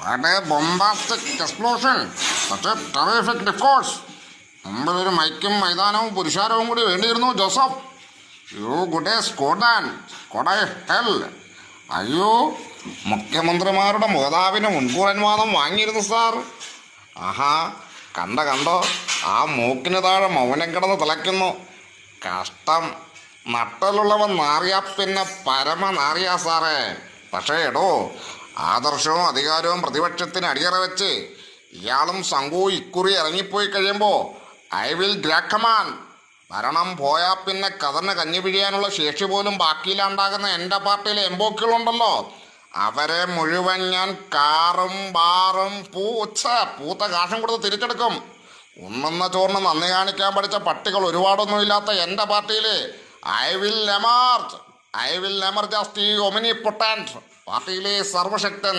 What a bombastic explosion! Such a terrific discourse! മുമ്പിലൊരു മൈക്കും മൈതാനവും പുരുഷാരവും കൂടി വേണ്ടിയിരുന്നു ജോസഫ്. യു ഗുഡ് എ സ്കോഡാൻ കൊടൈ ഹെൽ. അയ്യോ, മുഖ്യമന്ത്രിമാരുടെ മോതാവിന് മുൻകൂർ അനുവാദം വാങ്ങിയിരുന്നു സാർ. ആഹാ, കണ്ടോ, ആ മൂക്കിന് താഴെ മൗനം കിടന്ന് തിളയ്ക്കുന്നു. കഷ്ടം, നട്ടലുള്ളവൻ നാറിയാ പിന്നെ പരമ നാറിയാ സാറേ. പക്ഷേ എടോ, ആദർശവും അധികാരവും പ്രതിപക്ഷത്തിന് അടിയറ വെച്ച് ഇയാളും സംഘവും ഇക്കുറി ഇറങ്ങിപ്പോയി കഴിയുമ്പോൾ ഐ വിൽ ഗ്രാക്കമാൻ. ഭരണം പോയാൽ പിന്നെ കതറിന് കഞ്ഞി പിഴിയാനുള്ള ശേഷി പോലും ബാക്കിയില്ലാണ്ടാകുന്ന എൻ്റെ പാർട്ടിയിലെ എംബോക്കുകളുണ്ടല്ലോ, അവരെ മുഴുവൻ ഞാൻ കാറും ബാറും പൂത്ത കാശും കൊടുത്ത് തിരിച്ചെടുക്കും. ഉണ്ണുന്ന ചോറിന് നന്ദി കാണിക്കാൻ പഠിച്ച പട്ടികൾ ഒരുപാടൊന്നുമില്ലാത്ത എൻ്റെ പാർട്ടിയിൽ I will emerge as the omnipotent, പാർട്ടിയിലെ സർവശക്തൻ.